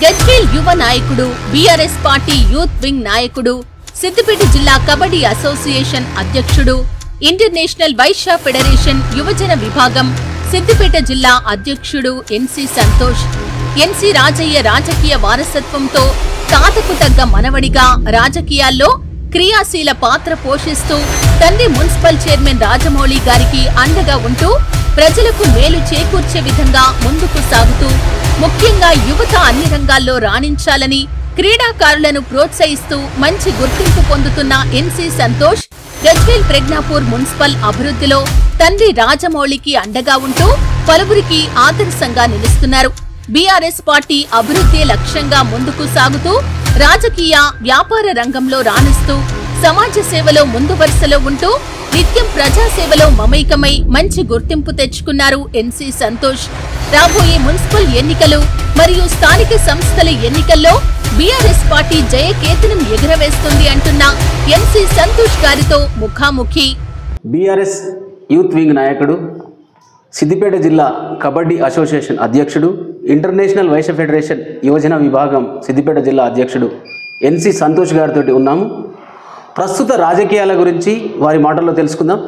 గజ్వేల్ యువ నాయకుడు, BRS party youth wing నాయకుడు, సిద్దిపేట జిల్లా కబడ్డీ అసోసియేషన్ అధ్యక్షుడు, ఇంటర్నేషనల్ వైశ్య ఫెడరేషన్ యువజన విభాగం సిద్దిపేట జిల్లా అధ్యక్షుడు ఎన్సీ సంతోష్. ఎన్సీ రాజయ్య రాజకీయ వారసత్వంతో తాతకు తగ్గ మనవడిగా రాజకీయాల్లో క్రియాశీల పాత్ర పోషిస్తూ తండ్రి మున్సిపల్ చైర్మన్ రాజమౌళి గారికి అండగా ఉంటూ ప్రజలకు మేలు చేకూర్చే విధంగా ముందుకు సాగుతూ ముఖ్యంగా యువత అన్ని రంగాల్లో రాణించాలని క్రీడాకారులను ప్రోత్సహిస్తూ మంచి గుర్తింపు పొందుతున్న ఎన్సీ సంతోష్ గజ్వేల్ ప్రజ్ఞాపూర్ మున్సిపల్ అభివృద్ధిలో తండ్రి రాజమౌళికి అండగా ఉంటూ పలువురికి ఆదర్శంగా నిలుస్తున్నారు. బీఆర్ఎస్ పార్టీ అభివృద్ధి లక్ష్యంగా ముందుకు సాగుతూ రాజకీయ వ్యాపార రంగంలో రాణిస్తూ సమాజ సేవలో ముందు వరుసలో ఉంటూ నిత్యం ప్రజాసేవలో మమైకమై మంచి గుర్తింపు తెచ్చుకున్నారు ఎన్సీ సంతోష్. రాబోయే మున్సిపల్ ఎన్నికలు మరియు స్థానిక సంస్థల ఎన్నికల్లో బీఆర్ఎస్ పార్టీ జయకేతనం ఎగురవేస్తుంది అంటున్న ఎన్సీ సంతోష్ గారితో ముఖాముఖి. బీఆర్ఎస్ యూత్ వింగ్ నాయకుడు, సిద్దిపేట జిల్లా కబడ్డీ అసోసియేషన్ అధ్యక్షుడు, ఇంటర్నేషనల్ వైశ్య ఫెడరేషన్ యువజన విభాగం సిద్దిపేట జిల్లా అధ్యక్షుడు ఎన్సీ సంతోష్ గారితో ఉన్నాము. ప్రస్తుత రాజకీయాల గురించి వారి మాటల్లో తెలుసుకుందాం.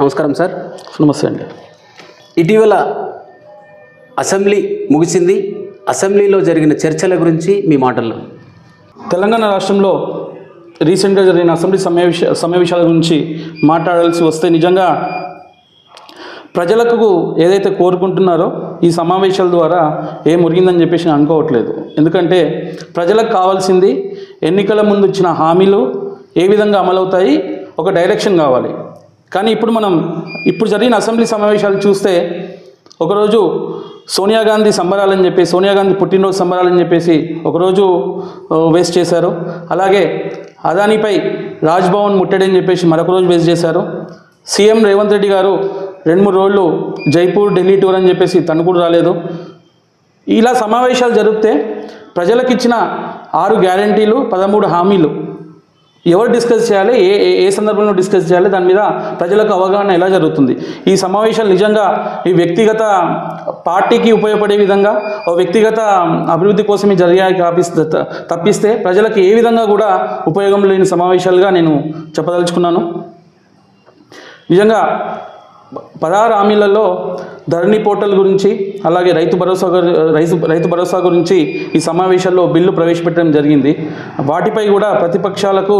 నమస్కారం సార్. నమస్తే అండి. ఇటీవల అసెంబ్లీ ముగిసింది. అసెంబ్లీలో జరిగిన చర్చల గురించి మీ మాటల్లో. తెలంగాణ రాష్ట్రంలో రీసెంట్గా జరిగిన అసెంబ్లీ సమావేశాల గురించి మాట్లాడాల్సి వస్తే నిజంగా ప్రజలకు ఏదైతే కోరుకుంటున్నారో ఈ సమావేశాల ద్వారా ఏం మురిగిందని చెప్పేసి నేను అనుకోవట్లేదు. ఎందుకంటే ప్రజలకు కావాల్సింది ఎన్నికల ముందు ఇచ్చిన హామీలు ఏ విధంగా అమలవుతాయి, ఒక డైరెక్షన్ కావాలి. కానీ ఇప్పుడు జరిగిన అసెంబ్లీ సమావేశాలు చూస్తే ఒకరోజు సోనియా గాంధీ సంబరాలని చెప్పేసి, సోనియా గాంధీ పుట్టినరోజు సంబరాలని చెప్పేసి ఒకరోజు వేస్ట్ చేశారు. అలాగే అదానిపై రాజ్భవన్ ముట్టడని చెప్పేసి మరొక రోజు వేస్ట్ చేశారు. సీఎం రేవంత్ రెడ్డి గారు 2-3 రోజులు జైపూర్, ఢిల్లీ టూర్ అని చెప్పేసి తను కూడా రాలేదు. ఇలా సమావేశాలు జరిగితే ప్రజలకు ఇచ్చిన 6 గ్యారంటీలు, 13 హామీలు ఎవరు డిస్కస్ చేయాలి, ఏ సందర్భంలో డిస్కస్ చేయాలి, దాని మీద ప్రజలకు అవగాహన ఎలా జరుగుతుంది? ఈ సమావేశాలు నిజంగా ఈ వ్యక్తిగత పార్టీకి ఉపయోగపడే విధంగా, వ్యక్తిగత అభివృద్ధి కోసమే జరిగాయి తప్పిస్తే ప్రజలకు ఏ విధంగా కూడా ఉపయోగం లేని సమావేశాలుగా నేను చెప్పదలుచుకున్నాను. నిజంగా 16 హామీలలో ధరణి పోర్టల్ గురించి, అలాగే రైతు భరోసా గురించి ఈ సమావేశాల్లో బిల్లు ప్రవేశపెట్టడం జరిగింది. వాటిపై కూడా ప్రతిపక్షాలకు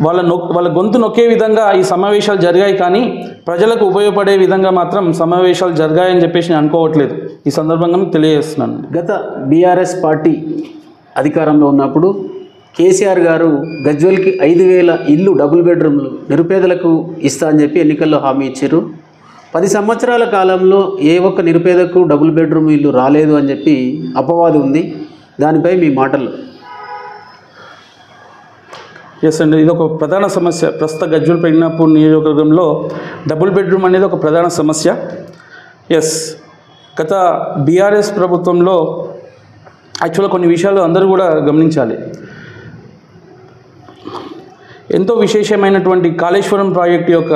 వాళ్ళ గొంతు నొక్కే విధంగా ఈ సమావేశాలు జరిగాయి. కానీ ప్రజలకు ఉపయోగపడే విధంగా మాత్రం సమావేశాలు జరిగాయని చెప్పేసి నేను అనుకోవట్లేదు. ఈ సందర్భంగా తెలియజేస్తున్నాను. గత బీఆర్ఎస్ పార్టీ అధికారంలో ఉన్నప్పుడు కేసీఆర్ గారు గజ్వేల్కి 5,000 ఇల్లు, డబుల్ బెడ్రూమ్లు నిరుపేదలకు ఇస్తా అని చెప్పి ఎన్నికల్లో హామీ ఇచ్చారు. 10 సంవత్సరాల కాలంలో ఏ ఒక్క నిరుపేదకు డబుల్ బెడ్రూమ్ ఇల్లు రాలేదు అని చెప్పి అపవాదు ఉంది. దానిపై మీ మాటలు. ఎస్ అండి, ఇది ఒక ప్రధాన సమస్య. ప్రస్తుత గజ్వేల్ ప్రజ్ఞాపూర్ నియోజకవర్గంలో డబుల్ బెడ్రూమ్ అనేది ఒక ప్రధాన సమస్య. ఎస్, గత బీఆర్ఎస్ ప్రభుత్వంలో యాక్చువల్గా కొన్ని విషయాలు అందరూ కూడా గమనించాలి. ఎంతో విశేషమైనటువంటి కాళేశ్వరం ప్రాజెక్టు యొక్క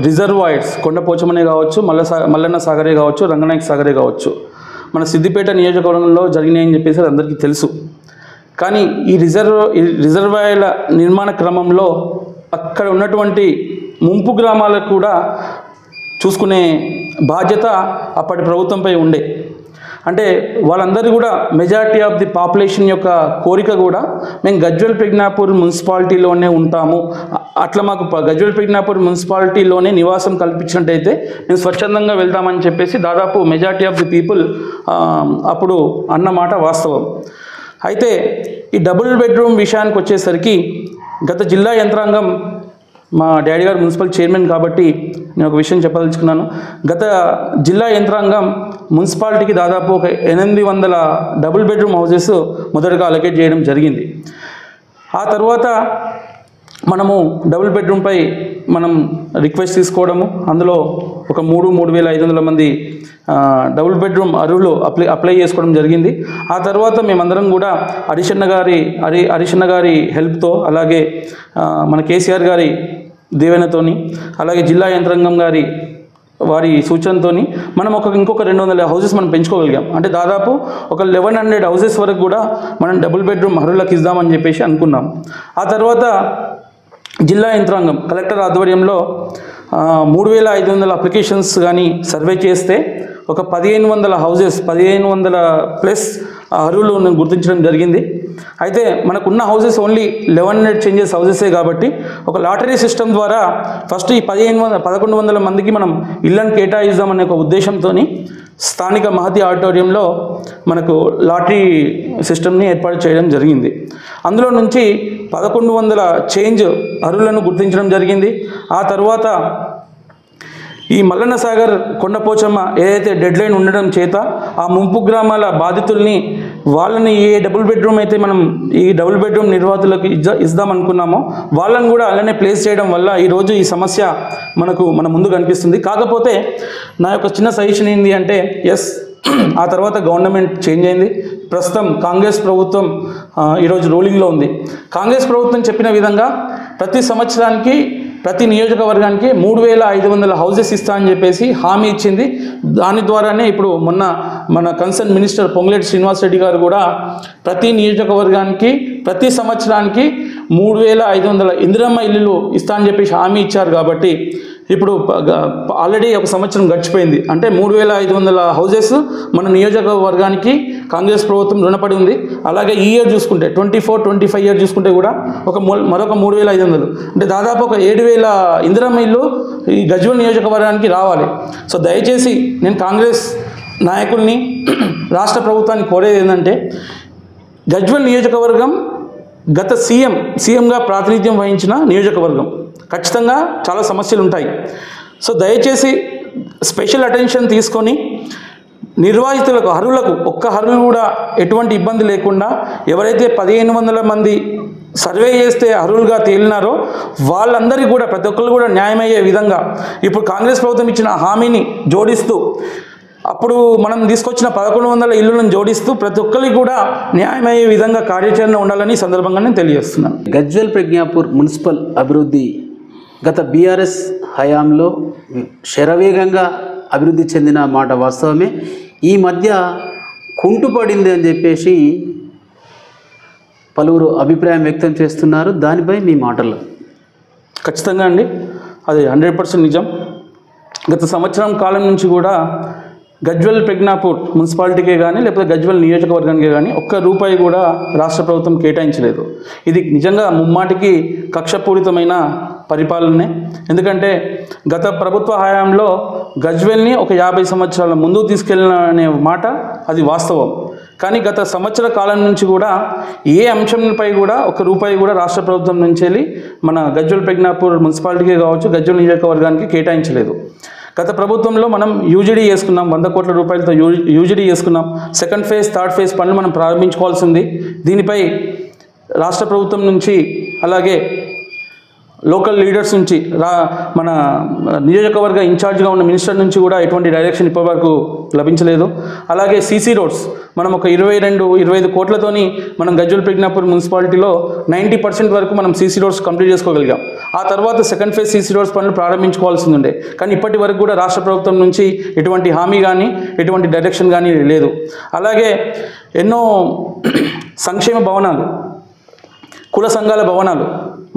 రిజర్వాయర్స్, కొండపోచమనే కావచ్చు, మల్లన్న సాగరే కావచ్చు, రంగనాయక సాగరే కావచ్చు, మన సిద్దిపేట నియోజకవర్గంలో జరిగినాయని చెప్పేసి అందరికీ తెలుసు. కానీ ఈ రిజర్వాయర్ల నిర్మాణ క్రమంలో అక్కడ ఉన్నటువంటి ముంపు గ్రామాలకు కూడా చూసుకునే బాధ్యత అప్పటి ప్రభుత్వంపై ఉండే. అంటే వాళ్ళందరూ కూడా మెజారిటీ ఆఫ్ ది పాపులేషన్ యొక్క కోరిక కూడా మేము గజ్వేల్ ప్రజ్ఞాపూర్ మున్సిపాలిటీలోనే ఉంటాము, అట్లా మాకు గజ్వేల్ ప్రజ్ఞాపూర్ మున్సిపాలిటీలోనే నివాసం కల్పించినట్టయితే మేము స్వచ్ఛందంగా వెళ్తామని చెప్పేసి దాదాపు మెజారిటీ ఆఫ్ ది పీపుల్ అప్పుడు అన్నమాట వాస్తవం. అయితే ఈ డబుల్ బెడ్రూమ్ విషయానికి వచ్చేసరికి గత జిల్లా యంత్రాంగం, మా డాడీ గారు మున్సిపల్ చైర్మన్ కాబట్టి నేను ఒక విషయం చెప్పదలుచుకున్నాను. గత జిల్లా యంత్రాంగం మున్సిపాలిటీకి దాదాపు ఒక 800 డబుల్ బెడ్రూమ్ హౌసెస్ మొదటగా అలొకేట్ చేయడం జరిగింది. ఆ తర్వాత మనము డబుల్ బెడ్రూమ్పై మనం రిక్వెస్ట్ తీసుకోవడము, అందులో ఒక 3,500 మంది డబుల్ బెడ్రూమ్ అర్హులు అప్లై చేసుకోవడం జరిగింది. ఆ తర్వాత మేమందరం కూడా హరీష్ అన్న గారి హెల్ప్తో, అలాగే మన కేసీఆర్ గారి దీవెనతోని, అలాగే జిల్లా యంత్రాంగం గారి వారి సూచనతో మనం ఇంకొక 200 హౌసెస్ మనం పెంచుకోగలిగాం. అంటే దాదాపు ఒక 1100 హౌసెస్ వరకు కూడా మనం డబుల్ బెడ్రూమ్ అర్హులకు ఇద్దామని చెప్పేసి అనుకున్నాం. ఆ తర్వాత జిల్లా యంత్రాంగం కలెక్టర్ ఆధ్వర్యంలో 3500 అప్లికేషన్స్ కానీ సర్వే చేస్తే ఒక 1500 హౌసెస్ 1500+ అర్హులను గుర్తించడం జరిగింది. అయితే మనకున్న హౌసెస్ ఓన్లీ 1100 చేంజెస్ హౌసెసే కాబట్టి ఒక లాటరీ సిస్టమ్ ద్వారా ఫస్ట్ ఈ 1100 మందికి మనం ఇళ్లను కేటాయిద్దామనే ఒక ఉద్దేశంతో స్థానిక మహతి ఆడిటోరియంలో మనకు లాటరీ సిస్టమ్ని ఏర్పాటు చేయడం జరిగింది. అందులో నుంచి 1100 చేంజ్ అర్హులను గుర్తించడం జరిగింది. ఆ తర్వాత ఈ మల్లన్న సాగర్ కొండపోచమ్మ ఏదైతే డెడ్ లైన్ ఉండడం చేత ఆ ముంపు గ్రామాల బాధితుల్ని వాళ్ళని ఏ డబుల్ బెడ్రూమ్ అయితే మనం ఈ డబుల్ బెడ్రూమ్ నిర్వాహకులకు ఇద్దామనుకున్నామో వాళ్ళని కూడా అలానే ప్లేస్ చేయడం వల్ల ఈరోజు ఈ సమస్య మన ముందు కనిపిస్తుంది. కాకపోతే నా యొక్క చిన్న సజెషన్ ఏంటి అంటే ఆ తర్వాత గవర్నమెంట్ చేంజ్ అయింది. ప్రస్తుతం కాంగ్రెస్ ప్రభుత్వం ఈరోజు రూలింగ్లో ఉంది. కాంగ్రెస్ ప్రభుత్వం చెప్పిన విధంగా ప్రతి సంవత్సరానికి ప్రతి నియోజకవర్గానికి 3500 హౌసెస్ ఇస్తా అని చెప్పేసి హామీ ఇచ్చింది. దాని ద్వారానే ఇప్పుడు మొన్న మన కన్సర్న్ మినిస్టర్ పొంగులేటి శ్రీనివాస్ రెడ్డి గారు కూడా ప్రతి నియోజకవర్గానికి ప్రతి సంవత్సరానికి 3500 ఇందిరమ్మ ఇల్లులు ఇస్తా అని చెప్పేసి హామీ ఇచ్చారు. కాబట్టి ఇప్పుడు ఆల్రెడీ ఒక సంవత్సరం గడిచిపోయింది. అంటే 3500 హౌసెస్ మన నియోజకవర్గానికి కాంగ్రెస్ ప్రభుత్వం రుణపడి ఉంది. అలాగే ఈ ఇయర్ చూసుకుంటే 24-25 ఇయర్ చూసుకుంటే కూడా మరొక 3500 అంటే దాదాపు ఒక 7000 ఇందిరమ్మ ఇల్లు ఈ గజ్వేల్ నియోజకవర్గానికి రావాలి. సో దయచేసి నేను కాంగ్రెస్ నాయకుల్ని రాష్ట్ర ప్రభుత్వాన్ని కోరేది ఏంటంటే గజ్వేల్ నియోజకవర్గం గత సీఎంగా ప్రాతినిధ్యం వహించిన నియోజకవర్గం. ఖచ్చితంగా చాలా సమస్యలు ఉంటాయి. సో దయచేసి స్పెషల్ అటెన్షన్ తీసుకొని నిర్వాహితులకు అర్హులకు ఒక్క అర్హులు కూడా ఎటువంటి ఇబ్బంది లేకుండా ఎవరైతే 1500 మంది సర్వే చేస్తే అర్హులుగా తేలినారో వాళ్ళందరికీ కూడా ప్రతి ఒక్కరు కూడా న్యాయమయ్యే విధంగా ఇప్పుడు కాంగ్రెస్ ప్రభుత్వం ఇచ్చిన హామీని జోడిస్తూ అప్పుడు మనం తీసుకొచ్చిన 1100 ఇళ్లను జోడిస్తూ ప్రతి ఒక్కరికి కూడా న్యాయమయ్యే విధంగా కార్యాచరణ ఉండాలని సందర్భంగా నేను తెలియజేస్తున్నాను. గజ్వేల్ ప్రజ్ఞాపూర్ మున్సిపల్ అభివృద్ధి గత బీఆర్ఎస్ హయాంలో శరవేగంగా అభివృద్ధి చెందిన మాట వాస్తవమే. ఈ మధ్య కుంటుపడింది అని చెప్పేసి పలువురు అభిప్రాయం వ్యక్తం చేస్తున్నారు. దానిపై మీ మాటలు. ఖచ్చితంగా అండి, అది 100% నిజం. గత సంవత్సరం కాలం నుంచి కూడా గజ్వేల్ ప్రజ్ఞాపూర్ మున్సిపాలిటీకే కానీ లేకపోతే గజ్వేల్ నియోజకవర్గానికే కానీ ఒక్క రూపాయి కూడా రాష్ట్ర ప్రభుత్వం కేటాయించలేదు. ఇది నిజంగా ముమ్మాటికి కక్షపూరితమైన పరిపాలనే. ఎందుకంటే గత ప్రభుత్వ హయాంలో గజ్వేల్ని ఒక 50 సంవత్సరాల ముందుకు తీసుకెళ్ళిన అనే మాట అది వాస్తవం. కానీ గత సంవత్సర కాలం నుంచి కూడా ఏ అంశంపై కూడా ఒక రూపాయి కూడా రాష్ట్ర ప్రభుత్వం నుంచి వెళ్ళి మన గజ్వేల్ ప్రజ్ఞాపూర్ మున్సిపాలిటీకే కావచ్చు గజ్వేల్ నియోజకవర్గానికి కేటాయించలేదు. గత ప్రభుత్వంలో మనం యూజీడీ చేసుకున్నాం, 100 కోట్ల రూపాయలతో యూజీడీ చేసుకున్నాం. సెకండ్ ఫేజ్ థర్డ్ ఫేజ్ పనులు మనం ప్రారంభించుకోవాల్సింది. దీనిపై రాష్ట్ర ప్రభుత్వం నుంచి అలాగే లోకల్ లీడర్స్ నుంచి మన నియోజకవర్గ ఇన్ఛార్జ్గా ఉన్న మినిస్టర్ నుంచి కూడా ఎటువంటి డైరెక్షన్ ఇప్పటివరకు లభించలేదు. అలాగే సీసీ రోడ్స్ మనం ఒక 22-25 కోట్లతోని మనం గజ్వేల్ ప్రజ్ఞాపూర్ మున్సిపాలిటీలో 90% వరకు మనం సీసీ రోడ్స్ కంప్లీట్ చేసుకోగలిగాం. ఆ తర్వాత సెకండ్ ఫేజ్ సీసీ రోడ్స్ పనులు ప్రారంభించుకోవాల్సి ఉండే. కానీ ఇప్పటి వరకు కూడా రాష్ట్ర ప్రభుత్వం నుంచి ఎటువంటి హామీ కానీ ఎటువంటి డైరెక్షన్ కానీ లేదు. అలాగే ఎన్నో సంక్షేమ భవనాలు, కుల సంఘాల భవనాలు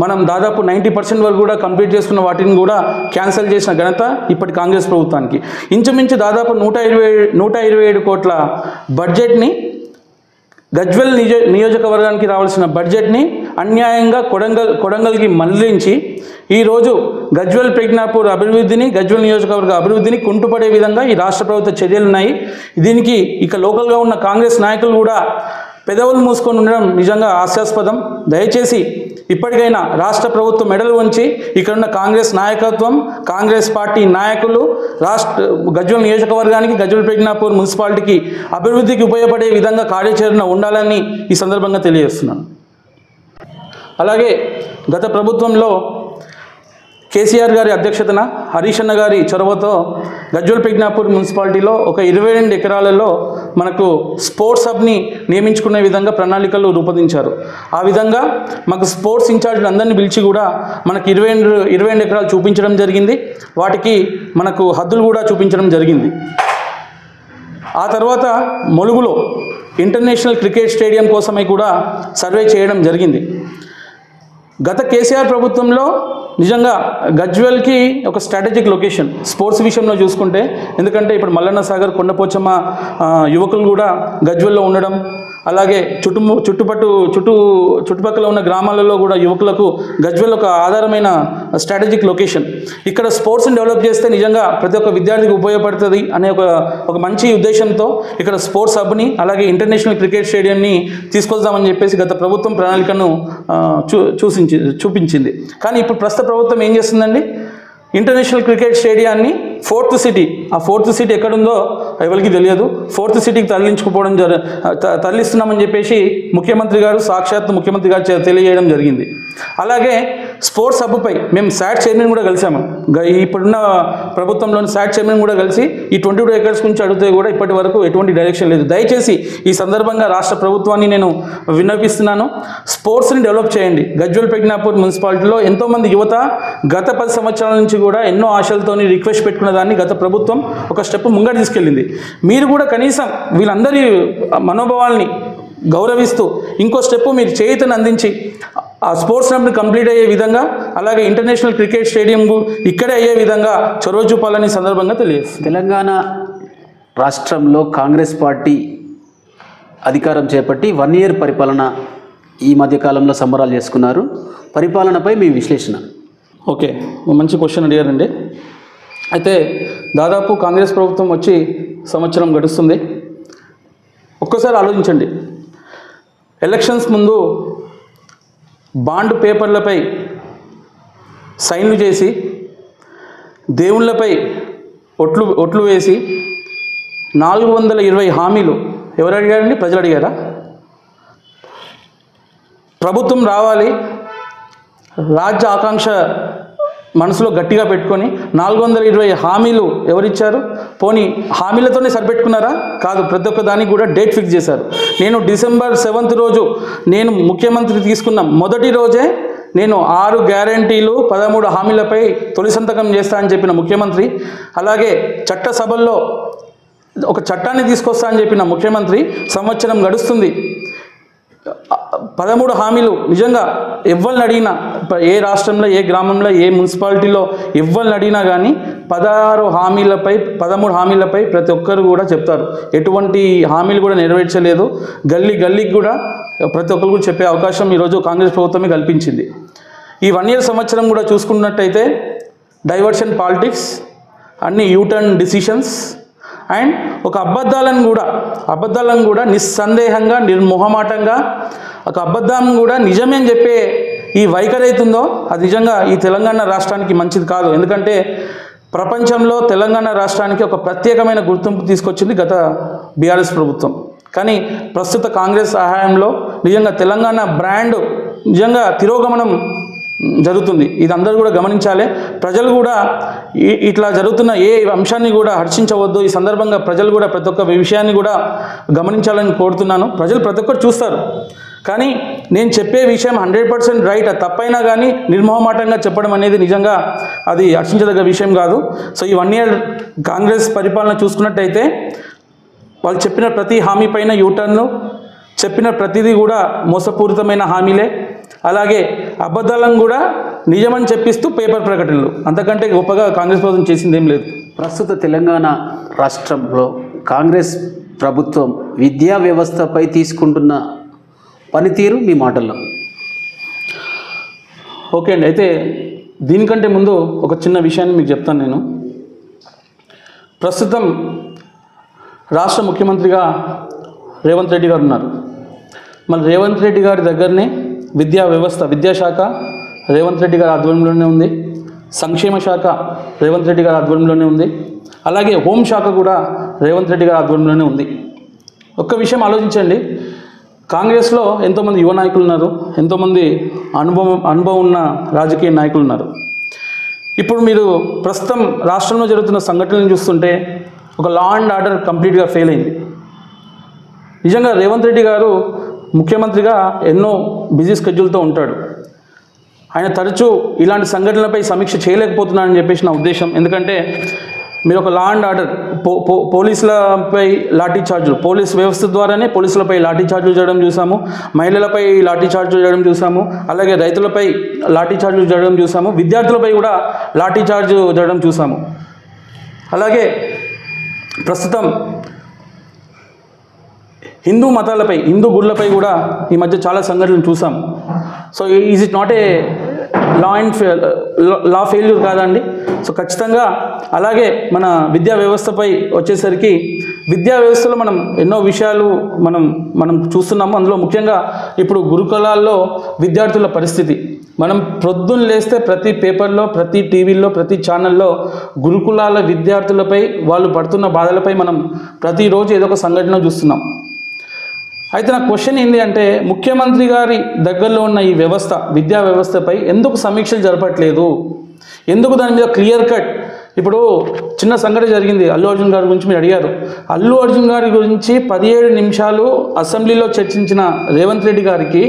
మనం దాదాపు 90% వరకు కూడా కంప్లీట్ చేసుకున్న వాటిని కూడా క్యాన్సిల్ చేసిన ఘనత ఇప్పటి కాంగ్రెస్ ప్రభుత్వానికి. ఇంచుమించు దాదాపు 127 కోట్ల బడ్జెట్ని గజ్వేల్ నియోజకవర్గానికి రావాల్సిన బడ్జెట్ని అన్యాయంగా కొడంగల్కి మళ్లించి ఈరోజు గజ్వేల్ ప్రజ్ఞాపూర్ అభివృద్ధిని గజ్వేల్ నియోజకవర్గ అభివృద్ధిని కుంటుపడే విధంగా ఈ రాష్ట్ర ప్రభుత్వ చర్యలు ఉన్నాయి. దీనికి ఇక లోకల్గా ఉన్న కాంగ్రెస్ నాయకులు కూడా పెదవులు మూసుకొని ఉండడం నిజంగా హాస్యాస్పదం. దయచేసి ఇప్పటికైనా రాష్ట్ర ప్రభుత్వం మెడలు వంచి ఇక్కడున్న కాంగ్రెస్ నాయకత్వం కాంగ్రెస్ పార్టీ నాయకులు గజ్వేల్ నియోజకవర్గానికి గజ్వేల్ ప్రజ్ఞాపూర్ మున్సిపాలిటీకి అభివృద్ధికి ఉపయోగపడే విధంగా కార్యాచరణ ఉండాలని ఈ సందర్భంగా తెలియజేస్తున్నాను. అలాగే గత ప్రభుత్వంలో కేసీఆర్ గారి అధ్యక్షతన హరీష్ అన్న గారి చొరవతో గజ్వేల్ ప్రజ్ఞాపూర్ మున్సిపాలిటీలో ఒక 22 ఎకరాలలో మనకు స్పోర్ట్స్ హబ్ని నియమించుకునే విధంగా ప్రణాళికలు రూపొందించారు. ఆ విధంగా మాకు స్పోర్ట్స్ ఇన్ఛార్జీలు అందరినీ పిలిచి కూడా మనకు 22 ఎకరాలు చూపించడం జరిగింది. వాటికి మనకు హద్దులు కూడా చూపించడం జరిగింది. ఆ తర్వాత ములుగులో ఇంటర్నేషనల్ క్రికెట్ స్టేడియం కోసమై కూడా సర్వే చేయడం జరిగింది. గత కేసీఆర్ ప్రభుత్వంలో నిజంగా గజ్వేల్కి ఒక స్ట్రాటజిక్ లొకేషన్ స్పోర్ట్స్ విషయంలో చూసుకుంటే, ఎందుకంటే ఇప్పుడు మల్లన్న సాగర్, కొండపోచమ్మ యువకులు కూడా గజ్వేల్లో ఉండడం, అలాగే చుట్టుపక్కల ఉన్న గ్రామాలలో కూడా యువకులకు గజ్వేల్ ఒక ఆధారమైన స్ట్రాటజిక్ లొకేషన్. ఇక్కడ స్పోర్ట్స్ని డెవలప్ చేస్తే నిజంగా ప్రతి ఒక్క విద్యార్థికి ఉపయోగపడుతుంది అనే ఒక మంచి ఉద్దేశంతో ఇక్కడ స్పోర్ట్స్ హబ్ని అలాగే ఇంటర్నేషనల్ క్రికెట్ స్టేడియంని తీసుకొద్దామని చెప్పేసి గత ప్రభుత్వం ప్రణాళికను చూపించింది. కానీ ఇప్పుడు ప్రస్తుత ప్రభుత్వం ఏం చేస్తుందండి, ఇంటర్నేషనల్ క్రికెట్ స్టేడియాన్ని 4th సిటీ, ఆ 4th సిటీ ఎక్కడుందో ఎవరికి తెలియదు, 4th సిటీకి తరలిస్తున్నామని చెప్పేసి సాక్షాత్ ముఖ్యమంత్రి గారు తెలియజేయడం జరిగింది. అలాగే స్పోర్ట్స్ హబ్పై మేము శాట్ చైర్మన్ కూడా కలిసాము. ఇప్పుడున్న ప్రభుత్వంలోని శాట్ చైర్మన్ కూడా కలిసి ఈ 22 ఎకర్స్ గురించి అడిగితే కూడా ఇప్పటి వరకు ఎటువంటి డైరెక్షన్ లేదు. దయచేసి ఈ సందర్భంగా రాష్ట్ర ప్రభుత్వాన్ని నేను విన్నపిస్తున్నాను, స్పోర్ట్స్ని డెవలప్ చేయండి. గజ్వేల్ పెగ్నాపూర్ మున్సిపాలిటీలో ఎంతోమంది యువత గత 10 సంవత్సరాల నుంచి కూడా ఎన్నో ఆశలతోని రిక్వెస్ట్ పెట్టుకున్న దాన్ని గత ప్రభుత్వం ఒక స్టెప్ ముంగట తీసుకెళ్ళింది. మీరు కూడా కనీసం వీళ్ళందరి మనోభావాల్ని గౌరవిస్తూ ఇంకో స్టెప్ మీరు చేయుతను అందించి ఆ స్పోర్ట్స్ హబ్ని కంప్లీట్ అయ్యే విధంగా, అలాగే ఇంటర్నేషనల్ క్రికెట్ స్టేడియం ఇక్కడే అయ్యే విధంగా చొరవ చూపాలని సందర్భంగా తెలియజేస్తుంది. తెలంగాణ రాష్ట్రంలో కాంగ్రెస్ పార్టీ అధికారం చేపట్టి 1 year పరిపాలన ఈ మధ్యకాలంలో సంబరాలు చేసుకున్నారు. పరిపాలనపై మీ విశ్లేషణ. ఓకే, మంచి క్వశ్చన్ అడిగారండి. అయితే దాదాపు కాంగ్రెస్ ప్రభుత్వం వచ్చి సంవత్సరం గడుస్తుంది. ఒక్కసారి ఆలోచించండి, ఎలక్షన్స్ ముందు బాండ్ పేపర్లపై సైన్లు చేసి దేవుళ్ళపై ఒట్లు వేసి 420 హామీలు ఎవరు అడిగారండి? ప్రజలు అడిగారా? ప్రభుత్వం రావాలి, రాజ్య ఆకాంక్ష మనసులో గట్టిగా పెట్టుకొని 420 హామీలు ఎవరిచ్చారు? పోనీ హామీలతోనే సరిపెట్టుకున్నారా? కాదు, ప్రతి ఒక్క దానికి కూడా డేట్ ఫిక్స్ చేశారు. నేను December 7th రోజు నేను ముఖ్యమంత్రి తీసుకున్న మొదటి రోజే నేను 6 గ్యారంటీలు 13 హామీలపై తొలి సంతకం చేస్తా అని చెప్పిన ముఖ్యమంత్రి, అలాగే చట్టసభల్లో ఒక చట్టాన్ని తీసుకొస్తా అని చెప్పిన ముఖ్యమంత్రి, సంవత్సరం గడుస్తుంది, 13 హామీలు నిజంగా ఎవరిని అడిగినా, ఏ రాష్ట్రంలో, ఏ గ్రామంలో, ఏ మున్సిపాలిటీలో ఎవరిని అడిగినా కానీ 13 హామీలపై ప్రతి ఒక్కరు కూడా చెప్తారు. ఎటువంటి హామీలు కూడా నెరవేర్చలేదు. గల్లీకి కూడా ప్రతి ఒక్కరు కూడా చెప్పే అవకాశం ఈరోజు కాంగ్రెస్ ప్రభుత్వమే కల్పించింది. ఈ 1 year సంవత్సరం కూడా చూసుకున్నట్టయితే డైవర్షన్ పాలిటిక్స్, అన్ని యూటర్న్ డిసిషన్స్ అండ్ ఒక అబద్ధాలను కూడా నిస్సందేహంగా నిర్మోహమాటంగా ఒక అబద్ధం కూడా నిజమే అని చెప్పే ఈ వైఖరి అవుతుందో అది నిజంగా ఈ తెలంగాణ రాష్ట్రానికి మంచిది కాదు. ఎందుకంటే ప్రపంచంలో తెలంగాణ రాష్ట్రానికి ఒక ప్రత్యేకమైన గుర్తింపు తీసుకొచ్చింది గత బీఆర్ఎస్ ప్రభుత్వం. కానీ ప్రస్తుత కాంగ్రెస్ సహాయంలో నిజంగా తెలంగాణ బ్రాండ్ నిజంగా తిరోగమనం జరుగుతుంది. ఇది అందరూ కూడా గమనించాలి. ప్రజలు కూడా ఇట్లా జరుగుతున్న ఏ అంశాన్ని కూడా హర్షించవద్దు. ఈ సందర్భంగా ప్రజలు కూడా ప్రతి ఒక్క విషయాన్ని కూడా గమనించాలని కోరుతున్నాను. ప్రజలు ప్రతి ఒక్కరు చూస్తారు, కానీ నేను చెప్పే విషయం 100% రైట్. అది తప్పైనా కానీ నిర్మోహమాటంగా చెప్పడం అనేది నిజంగా అది హర్షించదగ్గ విషయం కాదు. సో ఈ 1 year కాంగ్రెస్ పరిపాలన చూసుకున్నట్టయితే వాళ్ళు చెప్పిన ప్రతి హామీ పైన యూటర్ను, చెప్పిన ప్రతిదీ కూడా మోసపూరితమైన హామీలే, అలాగే అబద్ధాలను కూడా నిజమని చెప్పిస్తూ పేపర్ ప్రకటనలు, అంతకంటే గొప్పగా కాంగ్రెస్ ప్రభుత్వం చేసింది ఏం లేదు. ప్రస్తుత తెలంగాణ రాష్ట్రంలో కాంగ్రెస్ ప్రభుత్వం విద్యా వ్యవస్థపై తీసుకుంటున్న పనితీరు మీ మాటల్లో. ఓకే అండి, అయితే దీనికంటే ముందు ఒక చిన్న విషయాన్ని మీకు చెప్తాను. నేను ప్రస్తుతం రాష్ట్ర ముఖ్యమంత్రిగా రేవంత్ రెడ్డి గారు ఉన్నారు. మరి రేవంత్ రెడ్డి గారి దగ్గరనే విద్యాశాఖ రేవంత్ రెడ్డి గారి ఆధ్వర్యంలోనే ఉంది, సంక్షేమ శాఖ రేవంత్ రెడ్డి గారి ఆధ్వర్యంలోనే ఉంది, అలాగే హోంశాఖ కూడా రేవంత్ రెడ్డి గారి ఆధ్వర్యంలోనే ఉంది. ఒక్క విషయం ఆలోచించండి, కాంగ్రెస్లో ఎంతోమంది యువ నాయకులు ఉన్నారు, ఎంతోమంది అనుభవం ఉన్న రాజకీయ నాయకులు ఉన్నారు. ఇప్పుడు మీరు ప్రస్తుతం రాష్ట్రంలో జరుగుతున్న సంఘటనలను చూస్తుంటే ఒక లా అండ్ ఆర్డర్ కంప్లీట్గా ఫెయిల్ అయింది. నిజంగా రేవంత్ రెడ్డి గారు ముఖ్యమంత్రిగా ఎన్నో బిజీ స్కెడ్యూల్తో ఉంటాడు. ఆయన తరచూ ఇలాంటి సంఘటనలపై సమీక్ష చేయలేకపోతున్నానని చెప్పేసి నా ఉద్దేశం. ఎందుకంటే మీరు ఒక లా అండ్ ఆర్డర్ పోలీసులపై లాఠీ ఛార్జులు, పోలీస్ వ్యవస్థ ద్వారానే పోలీసులపై లాఠీ ఛార్జులు చేయడం చూసాము, మహిళలపై లాఠీ ఛార్జులు చేయడం చూసాము, అలాగే రైతులపై లాఠీ ఛార్జులు చేయడం చూసాము, విద్యార్థులపై కూడా లాఠీ ఛార్జ్ చేయడం చూసాము. అలాగే ప్రస్తుతం హిందూ మతాలపై, హిందూ గుళ్ళపై కూడా ఈ మధ్య చాలా సంఘటనలు చూసాం. So is it not a law failure కాదండి? సో ఖచ్చితంగా. అలాగే మన విద్యా వ్యవస్థపై వచ్చేసరికి విద్యా వ్యవస్థలో మనం ఎన్నో విషయాలు మనం చూస్తున్నాము. అందులో ముఖ్యంగా ఇప్పుడు గురుకులాల్లో విద్యార్థుల పరిస్థితి మనం ప్రొద్దున లేస్తే ప్రతి పేపర్లో, ప్రతి టీవీల్లో, ప్రతి ఛానల్లో గురుకులాల విద్యార్థులపై వాళ్ళు పడుతున్న బాధలపై మనం ప్రతిరోజు ఏదో ఒక సంఘటన చూస్తున్నాం. అయితే నా క్వశ్చన్ ఏంటి అంటే, ముఖ్యమంత్రి గారి దగ్గరలో ఉన్న ఈ వ్యవస్థ, విద్యా వ్యవస్థపై ఎందుకు సమీక్షలు జరపట్లేదు? ఎందుకు దాని మీద క్లియర్ కట్? ఇప్పుడు చిన్న సంఘటన జరిగింది, అల్లు అర్జున్ గారి గురించి మీరు అడిగారు. అల్లు అర్జున్ గారి గురించి 17 నిమిషాలు అసెంబ్లీలో చర్చించిన రేవంత్ రెడ్డి గారికి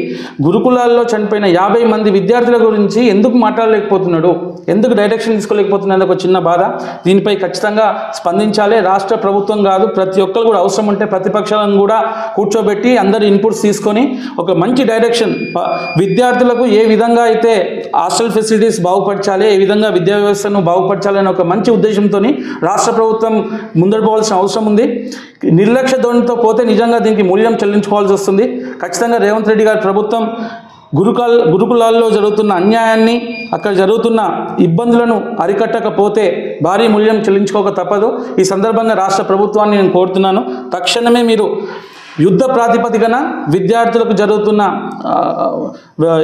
గురుకులాల్లో చనిపోయిన 50 మంది విద్యార్థుల గురించి ఎందుకు మాట్లాడలేకపోతున్నాడు? ఎందుకు డైరెక్షన్ తీసుకోలేకపోతున్నది ఒక చిన్న బాధ. దీనిపై ఖచ్చితంగా స్పందించాలి. రాష్ట్ర ప్రభుత్వం కాదు, ప్రతి ఒక్కరు కూడా అవసరం ఉంటే ప్రతిపక్షాలను కూడా కూర్చోబెట్టి అందరి ఇన్పుట్స్ తీసుకొని ఒక మంచి డైరెక్షన్, విద్యార్థులకు ఏ విధంగా అయితే హాస్టల్ ఫెసిలిటీస్ బాగుపరచాలి, ఏ విధంగా విద్యా వ్యవస్థను బాగుపరచాలని ఒక మంచి ఉద్దేశంతో రాష్ట్ర ప్రభుత్వం ముందడు పోవాల్సిన అవసరం ఉంది. నిర్లక్ష్య ధోరణితో పోతే నిజంగా దీనికి మూల్యం చెల్లించుకోవాల్సి వస్తుంది. ఖచ్చితంగా రేవంత్ రెడ్డి గారి ప్రభుత్వం గురుకులాల్లో జరుగుతున్న అన్యాయాన్ని, అక్కడ జరుగుతున్న ఇబ్బందులను అరికట్టకపోతే భారీ మూల్యం చెల్లించుకోక తప్పదు. ఈ సందర్భంగా రాష్ట్ర ప్రభుత్వాన్ని నేను కోరుతున్నాను, తక్షణమే మీరు యుద్ధ ప్రాతిపదికన విద్యార్థులకు జరుగుతున్న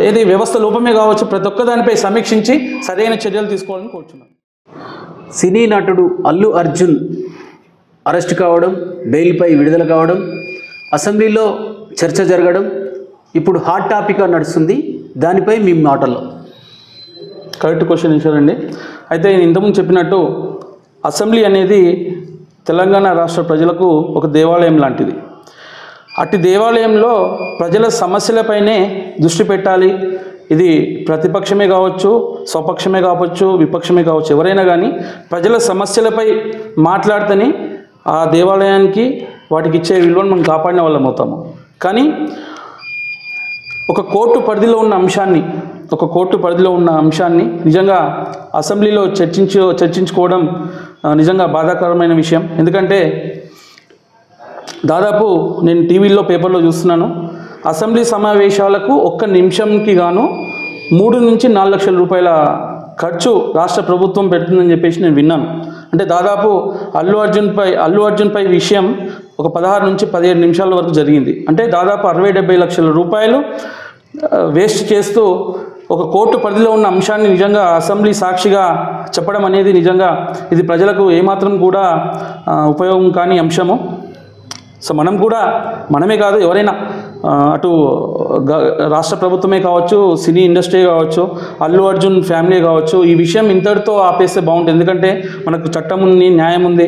ఏది వ్యవస్థ లోపమే కావచ్చు, ప్రతి ఒక్క దానిపై సమీక్షించి సరైన చర్యలు తీసుకోవాలని కోరుతున్నాను. సినీ నటుడు అల్లు అర్జున్ అరెస్ట్ కావడం, బెయిల్పై విడుదల కావడం, అసెంబ్లీలో చర్చ జరగడం ఇప్పుడు హాట్ టాపిక్గా నడుస్తుంది. దానిపై మీ మాటల్లో. కరెక్ట్ క్వశ్చన్ ఇచ్చారండి. అయితే నేను ఇంతకుముందు చెప్పినట్టు అసెంబ్లీ అనేది తెలంగాణ రాష్ట్ర ప్రజలకు ఒక దేవాలయం లాంటిది. అట్టి దేవాలయంలో ప్రజల సమస్యలపైనే దృష్టి పెట్టాలి. ఇది ప్రతిపక్షమే కావచ్చు, స్వపక్షమే కావచ్చు, విపక్షమే కావచ్చు, ఎవరైనా కానీ ప్రజల సమస్యలపై మాట్లాడితేనే ఆ దేవాలయానికి వాటికి ఇచ్చే విలువను మనం కాపాడిన వాళ్ళం అవుతాము. కానీ ఒక కోర్టు పరిధిలో ఉన్న అంశాన్ని నిజంగా అసెంబ్లీలో చర్చించుకోవడం నిజంగా బాధాకరమైన విషయం. ఎందుకంటే దాదాపు నేను టీవీలో, పేపర్లో చూస్తున్నాను, అసెంబ్లీ సమావేశాలకు 1 నిమిషంకి గాను 3 నుంచి 4 లక్షల రూపాయల ఖర్చు రాష్ట్ర ప్రభుత్వం పెడుతుందని చెప్పేసి నేను విన్నాను. అంటే దాదాపు అల్లు అర్జున్పై విషయం ఒక 16 నుంచి 17 నిమిషాల వరకు జరిగింది. అంటే దాదాపు 60-70 లక్షల రూపాయలు వేస్ట్ చేస్తూ ఒక కోర్టు పరిధిలో ఉన్న అంశాన్ని నిజంగా అసెంబ్లీ సాక్షిగా చెప్పడం అనేది నిజంగా ఇది ప్రజలకు ఏమాత్రం కూడా ఉపయోగం కాని అంశము. సో మనమే కాదు, ఎవరైనా అటు రాష్ట్ర ప్రభుత్వమే కావచ్చు, సినీ ఇండస్ట్రీ కావచ్చు, అల్లు అర్జున్ ఫ్యామిలీ కావచ్చు, ఈ విషయం ఇంతటితో ఆపేస్తే బాగుంటుంది. ఎందుకంటే మనకు చట్టం ఉంది, న్యాయం ఉంది,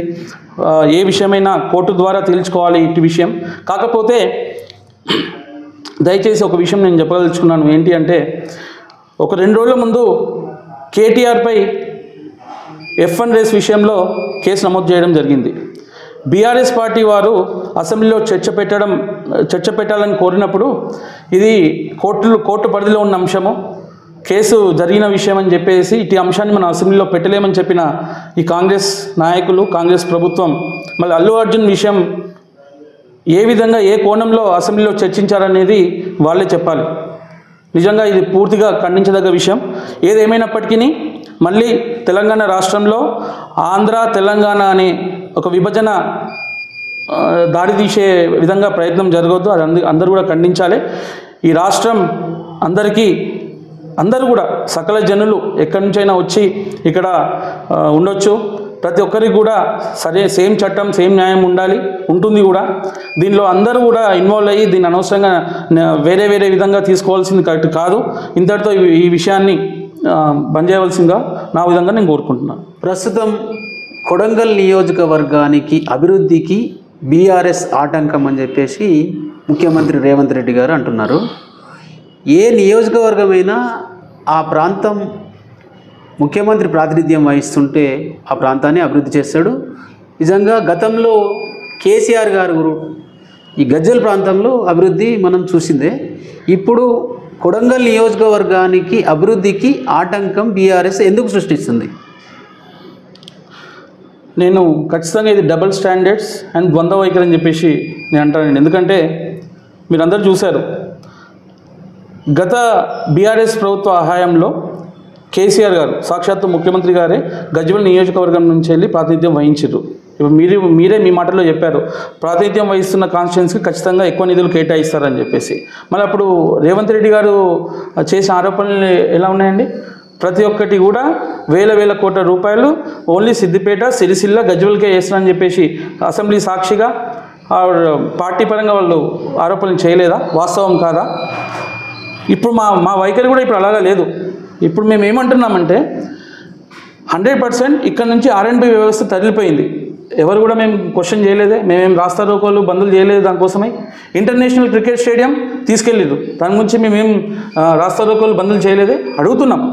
ఏ విషయమైనా కోర్టు ద్వారా తేల్చుకోవాలి ఇటు విషయం. కాకపోతే దయచేసి ఒక విషయం నేను చెప్పదలుచుకున్నాను. ఏంటి అంటే, ఒక 2 రోజుల ముందు కేటీఆర్పై F1 రేస్ విషయంలో కేసు నమోదు చేయడం జరిగింది. బీఆర్ఎస్ పార్టీ వారు అసెంబ్లీలో చర్చ పెట్టాలని కోరినప్పుడు ఇది కోర్టు పరిధిలో ఉన్న అంశము, కేసు జరిగిన విషయం అని చెప్పేసి ఇటు అంశాన్ని మనం అసెంబ్లీలో పెట్టలేమని చెప్పిన ఈ కాంగ్రెస్ నాయకులు, కాంగ్రెస్ ప్రభుత్వం మళ్ళీ అల్లు అర్జున్ విషయం ఏ విధంగా, ఏ కోణంలో అసెంబ్లీలో చర్చించారనేది వాళ్ళే చెప్పాలి. నిజంగా ఇది పూర్తిగా ఖండించదగ్గ విషయం. ఏదేమైనప్పటికీ మళ్ళీ తెలంగాణ రాష్ట్రంలో ఆంధ్ర తెలంగాణ అనే ఒక విభజన దాడి తీసే విధంగా ప్రయత్నం జరగవద్దు. అది అందరూ కూడా ఖండించాలి. ఈ రాష్ట్రం అందరూ కూడా సకల జనులు ఎక్కడి నుంచైనా వచ్చి ఇక్కడ ఉండొచ్చు. ప్రతి ఒక్కరికి కూడా సేమ్ చట్టం, సేమ్ న్యాయం ఉంటుంది కూడా. దీనిలో అందరూ కూడా ఇన్వాల్వ్ అయ్యి దీన్ని అనవసరంగా వేరే విధంగా తీసుకోవాల్సింది కరెక్ట్ కాదు. ఇంతటితో ఈ విషయాన్ని బంద్ చేయవలసిందిగా నా విధంగా నేను కోరుకుంటున్నాను. ప్రస్తుతం కొడంగల్ నియోజకవర్గానికి అభివృద్ధికి బీఆర్ఎస్ ఆటంకం అని చెప్పేసి ముఖ్యమంత్రి రేవంత్ రెడ్డి గారు అంటున్నారు. ఏ నియోజకవర్గమైనా ఆ ప్రాంతం ముఖ్యమంత్రి ప్రాతినిధ్యం వహిస్తుంటే ఆ ప్రాంతాన్ని అభివృద్ధి చేస్తాడు. నిజంగా గతంలో కేసీఆర్ గారు ఈ గజ్వెల్ ప్రాంతంలో అభివృద్ధి మనం చూసిందే. ఇప్పుడు కొడంగల్ నియోజకవర్గానికి అభివృద్ధికి ఆటంకం బీఆర్ఎస్ ఎందుకు సృష్టిస్తుంది? నేను ఖచ్చితంగా ఇది డబుల్ స్టాండర్డ్స్ అండ్ ద్వంద్వ వైఖరి అని చెప్పేసి నేను అంటానండి. ఎందుకంటే మీరందరూ చూశారు, గత బీఆర్ఎస్ ప్రభుత్వ హయాంలో కేసీఆర్ గారు సాక్షాత్తు ముఖ్యమంత్రి గారే గజ్వెల్ నియోజకవర్గం నుంచి వెళ్ళి ప్రాతినిధ్యం వహించారు. ఇప్పుడు మీరే మీ మాటల్లో చెప్పారు, ప్రాతినిధ్యం వహిస్తున్న కాన్స్టిట్యున్సీకి ఖచ్చితంగా ఎక్కువ నిధులు కేటాయిస్తారని చెప్పేసి. మరి అప్పుడు రేవంత్ రెడ్డి గారు చేసిన ఆరోపణలు ఎలా ఉన్నాయండి? ప్రతి ఒక్కటి కూడా వేల కోట్ల రూపాయలు ఓన్లీ సిద్దిపేట, సిరిసిల్ల, గజ్వెల్కే వేస్తారని చెప్పేసి అసెంబ్లీ సాక్షిగా పార్టీ పరంగా వాళ్ళు ఆరోపణలు చేయలేదా? వాస్తవం కాదా? ఇప్పుడు మా వైఖరి కూడా ఇప్పుడు అలాగా లేదు. ఇప్పుడు మేము ఏమంటున్నామంటే 100% ఇక్కడ నుంచి R&B వ్యవస్థ తరలిపోయింది. ఎవరు కూడా మేము క్వశ్చన్ చేయలేదే, మేమేం రాస్తా రోకోలు బంధులు చేయలేదు. దానికోసమై ఇంటర్నేషనల్ క్రికెట్ స్టేడియం తీసుకెళ్ళిరు, దాని గురించి మేమేం రాస్తా రోకోలు బంధులు చేయలేదే. అడుగుతున్నాం,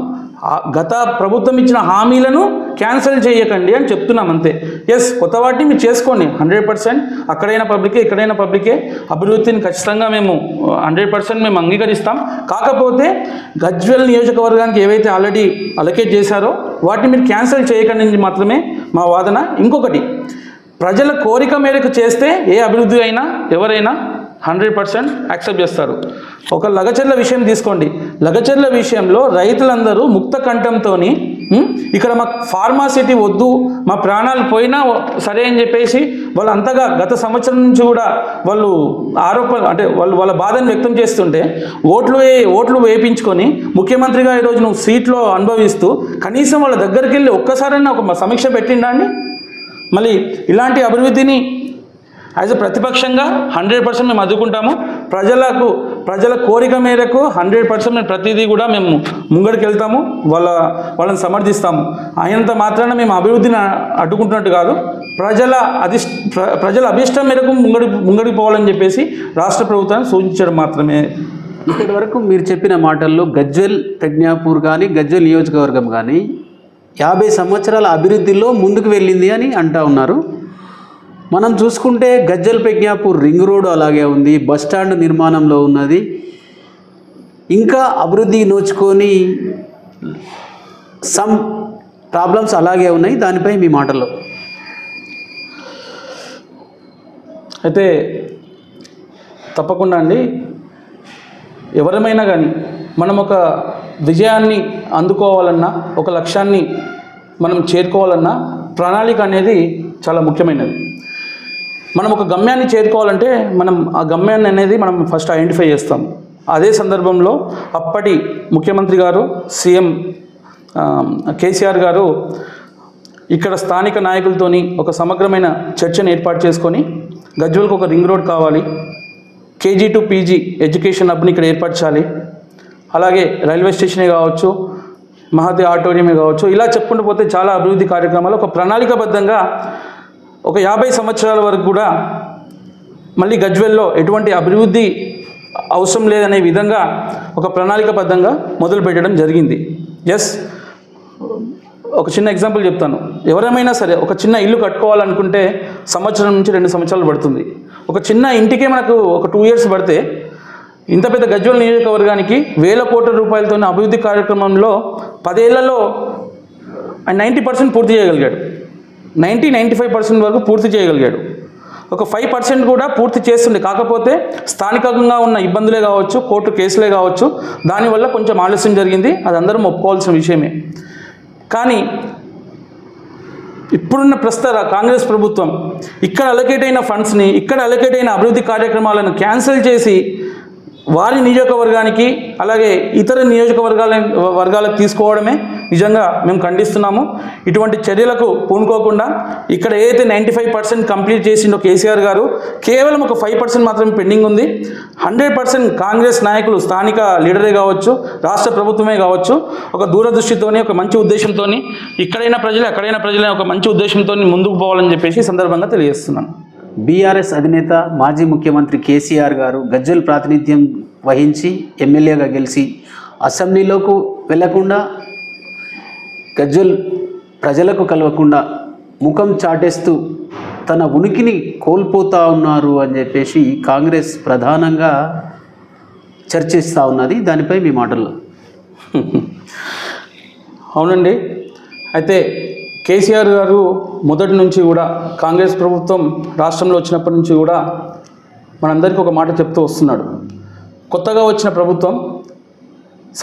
గత ప్రభుత్వం ఇచ్చిన హామీలను క్యాన్సిల్ చేయకండి అని చెప్తున్నాం అంతే. ఎస్, కొత్త వాటిని మీరు చేసుకోండి 100%. అక్కడైనా పబ్లికే, ఇక్కడైనా పబ్లికే. అభివృద్ధిని ఖచ్చితంగా మేము 100% మేము అంగీకరిస్తాం. కాకపోతే గజ్వెల్ నియోజకవర్గానికి ఏవైతే ఆల్రెడీ అలొకేట్ చేశారో వాటిని మీరు క్యాన్సిల్ చేయకండి మాత్రమే మా వాదన. ఇంకొకటి, ప్రజల కోరిక మేరకు చేస్తే ఏ అభివృద్ధి అయినా ఎవరైనా 100% యాక్సెప్ట్ చేస్తారు. ఒక లగచర్ల విషయం తీసుకోండి. లగచర్ల విషయంలో రైతులందరూ ముక్త కంఠంతో ఇక్కడ మాకు ఫార్మాసిటీ వద్దు, మా ప్రాణాలు పోయినా సరే అని చెప్పేసి వాళ్ళు అంతగా గత సంవత్సరం నుంచి కూడా వాళ్ళు ఆరోపణలు అంటే వాళ్ళ బాధను వ్యక్తం చేస్తుంటే ఓట్లు వేయించుకొని ముఖ్యమంత్రిగా ఈరోజు నువ్వు సీట్లో అనుభవిస్తూ కనీసం వాళ్ళ దగ్గరికి వెళ్ళి ఒక్కసారైనా ఒక సమీక్ష పెట్టిండా అండి? మళ్ళీ ఇలాంటి అభివృద్ధిని యాజ్ ఎ ప్రతిపక్షంగా 100% మేము అడ్డుకుంటాము. ప్రజల కోరిక మేరకు 100% మేము ప్రతిదీ కూడా మేము ముంగడికి వెళ్తాము, వాళ్ళని సమర్థిస్తాము. అయినంత మాత్రాన మేము అభివృద్ధిని అడ్డుకుంటున్నట్టు కాదు, ప్రజల అభిష్టం మేరకు ముంగడికి పోవాలని చెప్పేసి రాష్ట్ర ప్రభుత్వాన్ని సూచించడం మాత్రమే. ఇప్పటి వరకు మీరు చెప్పిన మాటల్లో గజ్వెల్ ప్రజ్ఞాపూర్ కానీ గజ్వెల్ నియోజకవర్గం కానీ 50 సంవత్సరాల అభివృద్ధిలో ముందుకు వెళ్ళింది అని అంటూ ఉన్నారు. మనం చూసుకుంటే గజ్వెల్ ప్రజ్ఞాపూర్ రింగ్ రోడ్డు అలాగే ఉంది, బస్టాండ్ నిర్మాణంలో ఉన్నది, ఇంకా అభివృద్ధి నోచుకొని సమ్ ప్రాబ్లమ్స్ అలాగే ఉన్నాయి. దానిపై మీ మాటల్లో అయితే తప్పకుండా అండి, ఎవరమైనా కానీ మనం ఒక విజయాన్ని అందుకోవాలన్నా, ఒక లక్ష్యాన్ని మనం చేరుకోవాలన్నా ప్రణాళిక అనేది చాలా ముఖ్యమైనది. మనం ఒక గమ్యాన్ని చేరుకోవాలంటే మనం ఆ గమ్యాన్ని అనేది మనం ఫస్ట్ ఐడెంటిఫై చేస్తాం. అదే సందర్భంలో అప్పటి ముఖ్యమంత్రి గారు సీఎం కేసీఆర్ గారు ఇక్కడ స్థానిక నాయకులతోని ఒక సమగ్రమైన చర్చను ఏర్పాటు చేసుకొని గజ్వెల్కి ఒక రింగ్ రోడ్ కావాలి, KG to PG ఎడ్యుకేషన్ హబ్ని ఇక్కడ ఏర్పాటు చేయాలి, అలాగే రైల్వే స్టేషనే కావచ్చు, మహతి ఆడిటోరియమే కావచ్చు, ఇలా చెప్పుకుంటూ పోతే చాలా అభివృద్ధి కార్యక్రమాలు ఒక ప్రణాళికాబద్ధంగా ఒక 50 సంవత్సరాల వరకు కూడా మళ్ళీ గజ్వెల్లో ఎటువంటి అభివృద్ధి అవసరం లేదనే విధంగా ఒక ప్రణాళికాబద్ధంగా మొదలు పెట్టడం జరిగింది. ఎస్, ఒక చిన్న ఎగ్జాంపుల్ చెప్తాను. ఎవరైనా సరే ఒక చిన్న ఇల్లు కట్టుకోవాలనుకుంటే సంవత్సరం నుంచి 2 సంవత్సరాలు పడుతుంది. ఒక చిన్న ఇంటికే మనకు ఒక 2 years పడితే ఇంత పెద్ద గజ్వెల్ నియోజకవర్గానికి వేల కోట్ల రూపాయలతో అభివృద్ధి కార్యక్రమంలో 10 ఏళ్లలో 90% పూర్తి చేయగలిగాడు. 95% వరకు పూర్తి చేయగలిగాడు. ఒక 5% కూడా పూర్తి చేస్తుండే. కాకపోతే స్థానికంగా ఉన్న ఇబ్బందులే కావచ్చు, కోర్టు కేసులే కావచ్చు, దానివల్ల కొంచెం ఆలస్యం జరిగింది. అది అందరం ఒప్పుకోవాల్సిన విషయమే. కానీ ఇప్పుడున్న ప్రస్తుత కాంగ్రెస్ ప్రభుత్వం ఇక్కడ అలొకేట్ అయిన ఫండ్స్ని, ఇక్కడ అలొకేట్ అయిన అభివృద్ధి కార్యక్రమాలను క్యాన్సిల్ చేసి వారి నియోజకవర్గానికి అలాగే ఇతర వర్గాలకు తీసుకోవడమే నిజంగా మేము ఖండిస్తున్నాము. ఇటువంటి చర్యలకు పూనుకోకుండా ఇక్కడ ఏదైతే 95% కంప్లీట్ చేసిండో కేసీఆర్ గారు, కేవలం ఒక 5% మాత్రమే పెండింగ్ ఉంది. 100% కాంగ్రెస్ నాయకులు, స్థానిక లీడరే కావచ్చు, రాష్ట్ర ప్రభుత్వమే కావచ్చు, ఒక దూరదృష్టితోని, ఒక మంచి ఉద్దేశంతో ఇక్కడైనా ప్రజలే అక్కడైనా ప్రజలే ఒక మంచి ఉద్దేశంతో ముందుకు పోవాలని చెప్పేసి సందర్భంగా తెలియజేస్తున్నాను. బీఆర్ఎస్ అధినేత మాజీ ముఖ్యమంత్రి కేసీఆర్ గారు గజ్వెల్ ప్రాతినిధ్యం వహించి ఎమ్మెల్యేగా గెలిచి అసెంబ్లీలోకి వెళ్లకుండా గజ్వెల్ ప్రజలకు కలవకుండా ముఖం చాటేస్తూ తన ఉనికిని కోల్పోతూ ఉన్నారు అని చెప్పేసి కాంగ్రెస్ ప్రధానంగా చర్చిస్తూ ఉన్నది. దానిపై మీ మాటల్లో. అవునండి. అయితే కేసీఆర్ గారు మొదటి నుంచి కూడా కాంగ్రెస్ ప్రభుత్వం రాష్ట్రంలో వచ్చినప్పటి నుంచి కూడా మనందరికీ ఒక మాట చెప్తూ వస్తున్నాడు. కొత్తగా వచ్చిన ప్రభుత్వం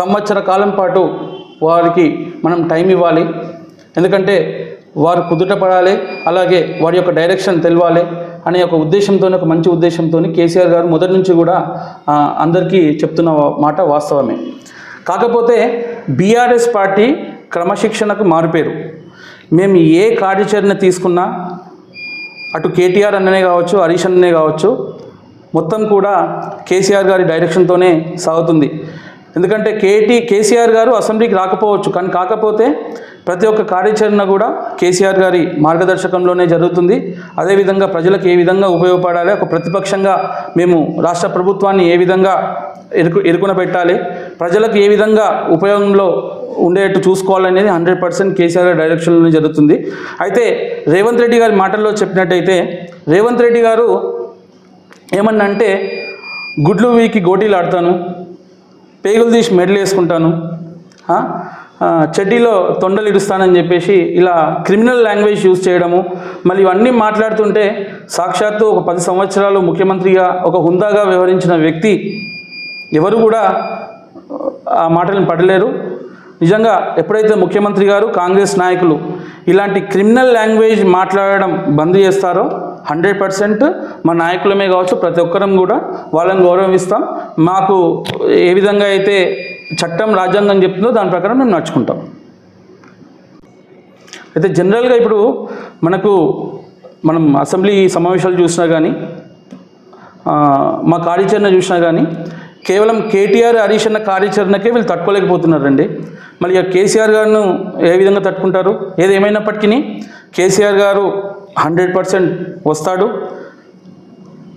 సంవత్సర కాలం పాటు వారికి మనం టైం ఇవ్వాలి, ఎందుకంటే వారు కుదుట పడాలి, అలాగే వారి యొక్క డైరెక్షన్ తెలవాలి అనే ఒక ఉద్దేశంతో, ఒక మంచి ఉద్దేశంతో కేసీఆర్ గారు మొదటి నుంచి కూడా అందరికీ చెప్తున్న మాట వాస్తవమే. కాకపోతే బీఆర్ఎస్ పార్టీ క్రమశిక్షణకు మారిపోయారు. మేము ఏ కార్యాచరణ తీసుకున్నా అటు కేటీఆర్ అన్ననే కావచ్చు, హరీష్ అన్ననే కావచ్చు, మొత్తం కూడా కేసీఆర్ గారి డైరెక్షన్తోనే సాగుతుంది. ఎందుకంటే కేసీఆర్ గారు అసెంబ్లీకి రాకపోవచ్చు, కానీ కాకపోతే ప్రతి ఒక్క కార్యాచరణ కూడా కేసీఆర్ గారి మార్గదర్శకంలోనే జరుగుతుంది. అదేవిధంగా ప్రజలకు ఏ విధంగా ఉపయోగపడాలి, ఒక ప్రతిపక్షంగా మేము రాష్ట్ర ప్రభుత్వాన్ని ఏ విధంగా ఎరుకున పెట్టాలి, ప్రజలకు ఏ విధంగా ఉపయోగంలో ఉండేట్టు చూసుకోవాలనేది 100% కేసీఆర్ గారి డైరెక్షన్లోనే జరుగుతుంది. అయితే రేవంత్ రెడ్డి గారి మాటల్లో చెప్పినట్టయితే, రేవంత్ రెడ్డి గారు ఏమన్నంటే గుడ్లు వీకి గోటీలు ఆడతాను, పేగులు తీసి మెడలు వేసుకుంటాను, చెడ్డీలో తొండలు ఇడుస్తానని చెప్పేసి ఇలా క్రిమినల్ లాంగ్వేజ్ యూజ్ చేయడము, మళ్ళీ ఇవన్నీ మాట్లాడుతుంటే సాక్షాత్తు ఒక 10 సంవత్సరాలు ముఖ్యమంత్రిగా ఒక హుందాగా వ్యవహరించిన వ్యక్తి ఎవరు కూడా ఆ మాటలను పడలేరు. నిజంగా ఎప్పుడైతే ముఖ్యమంత్రి గారు కాంగ్రెస్ నాయకులు ఇలాంటి క్రిమినల్ లాంగ్వేజ్ మాట్లాడడం బంద్ చేస్తారో 100% మా నాయకులమే కావచ్చు, ప్రతి ఒక్కరం కూడా వాళ్ళని గౌరవిస్తాం. మాకు ఏ విధంగా అయితే చట్టం రాజ్యాంగం చెప్తుందో దాని ప్రకారం మేము నడుచుకుంటాం. అయితే జనరల్గా ఇప్పుడు మనం అసెంబ్లీ సమావేశాలు చూసినా కానీ, మా కార్యాచరణ చూసినా కానీ కేవలం కేటీఆర్ హరీష్ అన్న కార్యాచరణకే వీళ్ళు తట్టుకోలేకపోతున్నారండి. మళ్ళీ కేసీఆర్ గారిను ఏ విధంగా తట్టుకుంటారు? ఏదేమైనప్పటికీ కేసీఆర్ గారు 100% వస్తాడు.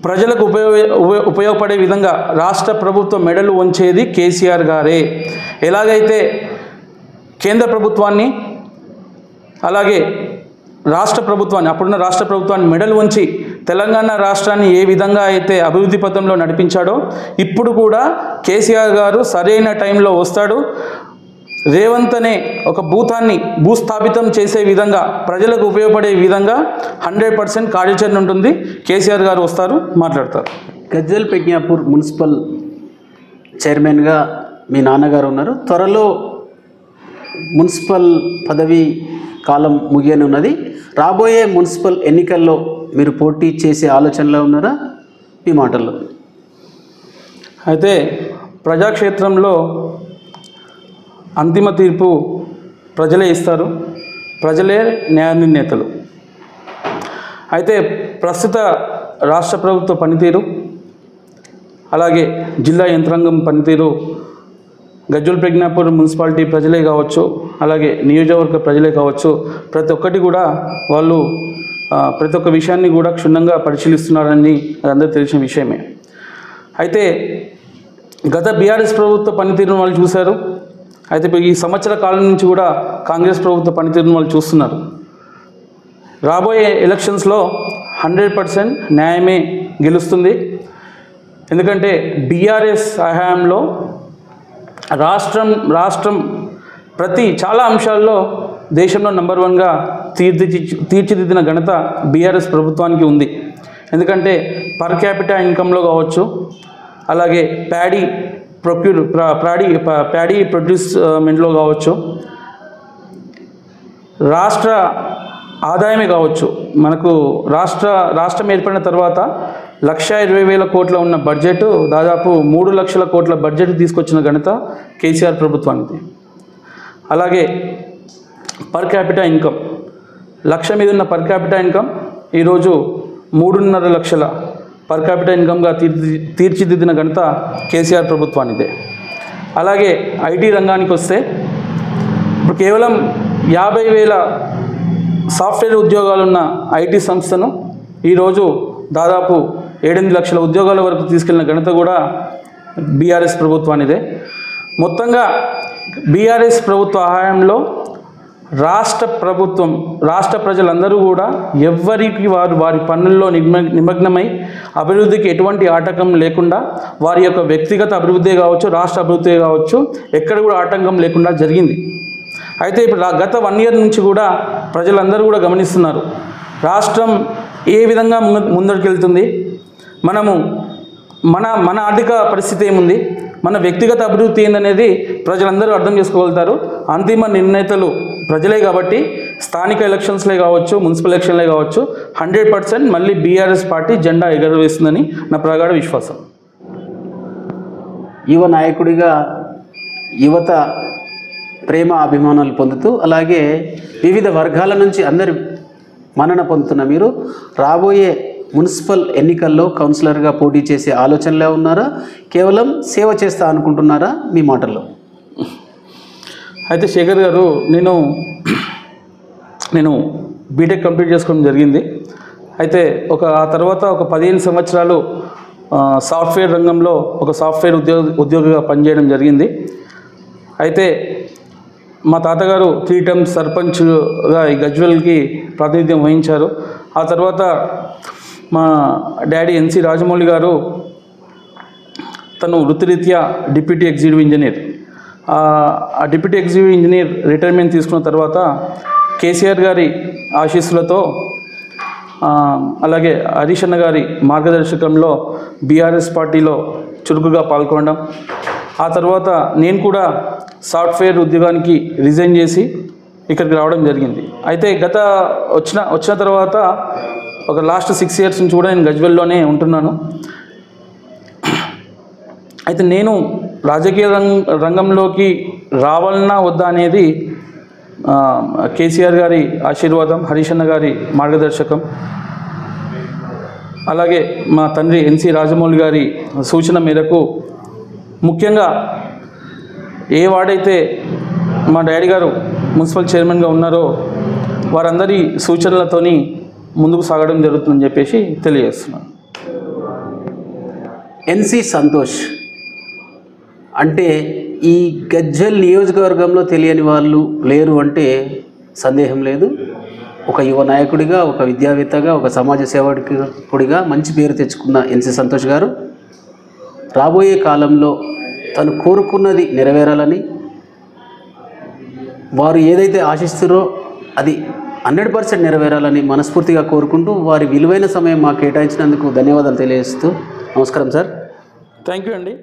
ప్రజలకు ఉపయోగపడే విధంగా రాష్ట్ర ప్రభుత్వం మెడలు వంచేది కేసీఆర్ గారే. ఎలాగైతే కేంద్ర ప్రభుత్వాన్ని అలాగే రాష్ట్ర ప్రభుత్వాన్ని, అప్పుడున్న రాష్ట్ర ప్రభుత్వాన్ని మెడలు వంచి తెలంగాణ రాష్ట్రాన్ని ఏ విధంగా అయితే అభివృద్ధి పథంలో నడిపించాడో ఇప్పుడు కూడా కేసీఆర్ గారు సరైన టైంలో వస్తాడు. రేవంత్ అనే ఒక భూస్థాపితం చేసే విధంగా, ప్రజలకు ఉపయోగపడే విధంగా 100% కార్యాచరణ ఉంటుంది. కేసీఆర్ గారు వస్తారు, మాట్లాడతారు. గజ్వెల్ ప్రజ్ఞాపూర్ మున్సిపల్ చైర్మన్గా మీ నాన్నగారు ఉన్నారు. త్వరలో మున్సిపల్ పదవి కాలం ముగియనున్నది. రాబోయే మున్సిపల్ ఎన్నికల్లో మీరు పోటీ చేసే ఆలోచనలో ఉన్నారా? మీ మాటల్లో. అయితే ప్రజాక్షేత్రంలో అంతిమ తీర్పు ప్రజలే ఇస్తారు, ప్రజలే న్యాయ నిర్ణేతలు. అయితే ప్రస్తుత రాష్ట్ర ప్రభుత్వ పనితీరు, అలాగే జిల్లా యంత్రాంగం పనితీరు గజ్వెల్ ప్రజ్ఞాపూర్ మున్సిపాలిటీ ప్రజలే కావచ్చు, అలాగే నియోజకవర్గ ప్రజలే కావచ్చు, ప్రతి ఒక్కటి కూడా వాళ్ళు ప్రతి ఒక్క విషయాన్ని కూడా క్షుణ్ణంగా పరిశీలిస్తున్నారని అందరూ తెలిసిన విషయమే. అయితే గత బీఆర్ఎస్ ప్రభుత్వ పనితీరును వాళ్ళు చూశారు. అయితే ఈ సంవత్సర కాలం నుంచి కూడా కాంగ్రెస్ ప్రభుత్వ పనితీరును వాళ్ళు చూస్తున్నారు. రాబోయే ఎలక్షన్స్లో 100% న్యాయమే గెలుస్తుంది. ఎందుకంటే బీఆర్ఎస్ హయాంలో రాష్ట్రం చాలా అంశాల్లో దేశంలో నెంబర్ 1గా తీర్చిదిద్దిన ఘనత బీఆర్ఎస్ ప్రభుత్వానికి ఉంది. ఎందుకంటే పర్ క్యాపిటా ఇన్కంలో కావచ్చు, అలాగే ప్యాడీ ప్రొడ్యూస్మెంట్లో కావచ్చు, రాష్ట్ర ఆదాయమే కావచ్చు. మనకు రాష్ట్రం ఏర్పడిన తర్వాత 1,20,000 కోట్ల ఉన్న బడ్జెట్ దాదాపు 3 లక్షల కోట్ల బడ్జెట్ తీసుకొచ్చిన ఘనత కేసీఆర్ ప్రభుత్వానికి. అలాగే పర్ క్యాపిటా ఇన్కమ్ 1,00,000 మీద ఉన్న పర్ క్యాపిటా ఇన్కమ్ ఈరోజు 3.5 లక్షల పర్ క్యాపిటల్ ఇన్కమ్గా తీర్చిదిద్దిన ఘనత కేసీఆర్ ప్రభుత్వానిదే. అలాగే ఐటీ రంగానికి వస్తే ఇప్పుడు కేవలం 50,000 సాఫ్ట్వేర్ ఉద్యోగాలున్న ఐటీ సంస్థను ఈరోజు దాదాపు 7-8 లక్షల ఉద్యోగాల వరకు తీసుకెళ్లిన ఘనత కూడా బీఆర్ఎస్ ప్రభుత్వానిదే. మొత్తంగా బీఆర్ఎస్ ప్రభుత్వ హయాంలో రాష్ట్ర ప్రజలందరూ కూడా ఎవరికి వారి పనుల్లో నిమగ్నమై అభివృద్ధికి ఎటువంటి ఆటంకం లేకుండా వారి యొక్క వ్యక్తిగత అభివృద్ధి కావచ్చు, రాష్ట్ర అభివృద్ధి కావచ్చు, ఎక్కడ కూడా ఆటంకం లేకుండా జరిగింది. అయితే ఇప్పుడు గత 1 year నుంచి కూడా ప్రజలందరూ కూడా గమనిస్తున్నారు రాష్ట్రం ఏ విధంగా ముందడుకెళ్తుంది, మన ఆర్థిక పరిస్థితి ఏముంది, మన వ్యక్తిగత అభివృద్ధి ఏందనేది ప్రజలందరూ అర్థం చేసుకోగలుగుతారు. అంతిమ నిర్ణేతలు ప్రజలే కాబట్టి స్థానిక ఎలక్షన్స్లే కావచ్చు, మున్సిపల్ ఎలక్షన్లే కావచ్చు 100% మళ్ళీ బీఆర్ఎస్ పార్టీ జెండా ఎగరవేస్తుందని నా ప్రగాఢ విశ్వాసం. యువ నాయకుడిగా యువత ప్రేమ అభిమానాలు పొందుతూ అలాగే వివిధ వర్గాల నుంచి అందరి మన్నన పొందుతున్న మీరు రాబోయే మున్సిపల్ ఎన్నికల్లో కౌన్సిలర్గా పోటీ చేసే ఆలోచనలే ఉన్నారా, కేవలం సేవ చేస్తా అనుకుంటున్నారా మీ మాటల్లో? అయితే శేఖర్ గారు, నేను బీటెక్ కంప్లీట్ చేసుకోవడం జరిగింది. అయితే ఆ తర్వాత ఒక 15 సంవత్సరాలు సాఫ్ట్వేర్ రంగంలో ఒక సాఫ్ట్వేర్ ఉద్యోగిగా పనిచేయడం జరిగింది. అయితే మా తాతగారు 3 terms సర్పంచ్గా ఈ గజ్వెల్కి ప్రాతినిధ్యం వహించారు. ఆ తర్వాత మా డాడీ ఎన్సి రాజమౌళి గారు తను వృత్తిరీత్యా డిప్యూటీ ఎగ్జిక్యూటివ్ ఇంజనీర్. ఆ డిప్యూటీ ఎగ్జిక్యూటివ్ ఇంజనీర్ రిటైర్మెంట్ తీసుకున్న తర్వాత కేసీఆర్ గారి ఆశీస్సులతో అలాగే హరీష్ అన్న గారి మార్గదర్శకంలో బీఆర్ఎస్ పార్టీలో చురుకుగా పాల్గొనడం, ఆ తర్వాత నేను కూడా సాఫ్ట్వేర్ ఉద్యోగానికి రిజైన్ చేసి ఇక్కడికి రావడం జరిగింది. అయితే వచ్చిన తర్వాత ఒక లాస్ట్ 6 years నుంచి కూడా నేను గజ్వెల్లోనే ఉంటున్నాను. అయితే నేను రాజకీయ రంగంలోకి రావాలన్నా వద్దా అనేది కేసీఆర్ గారి ఆశీర్వాదం, హరీష్ అన్న గారి మార్గదర్శకం, అలాగే మా తండ్రి ఎన్సి రాజమౌళి గారి సూచన మేరకు, ముఖ్యంగా ఏ వార్డైతే మా డాడీ గారు మున్సిపల్ చైర్మన్గా ఉన్నారో వారందరి సూచనలతోని ముందుకు సాగడం జరుగుతుందని చెప్పేసి తెలియజేస్తున్నాను. ఎన్సి సంతోష్ అంటే ఈ గజ్వెల్ నియోజకవర్గంలో తెలియని వాళ్ళు లేరు అంటే సందేహం లేదు. ఒక యువ నాయకుడిగా, ఒక విద్యావేత్తగా, ఒక సమాజ సేవకుడిగా మంచి పేరు తెచ్చుకున్న ఎన్సి సంతోష్ గారు రాబోయే కాలంలో తను కోరుకున్నది నెరవేరాలని, వారు ఏదైతే ఆశిస్తారో అది 100% నెరవేరాలని మనస్ఫూర్తిగా కోరుకుంటూ వారి విలువైన సమయం మాకు కేటాయించినందుకు ధన్యవాదాలు తెలియజేస్తూ నమస్కారం సార్. థ్యాంక్ యూ అండి.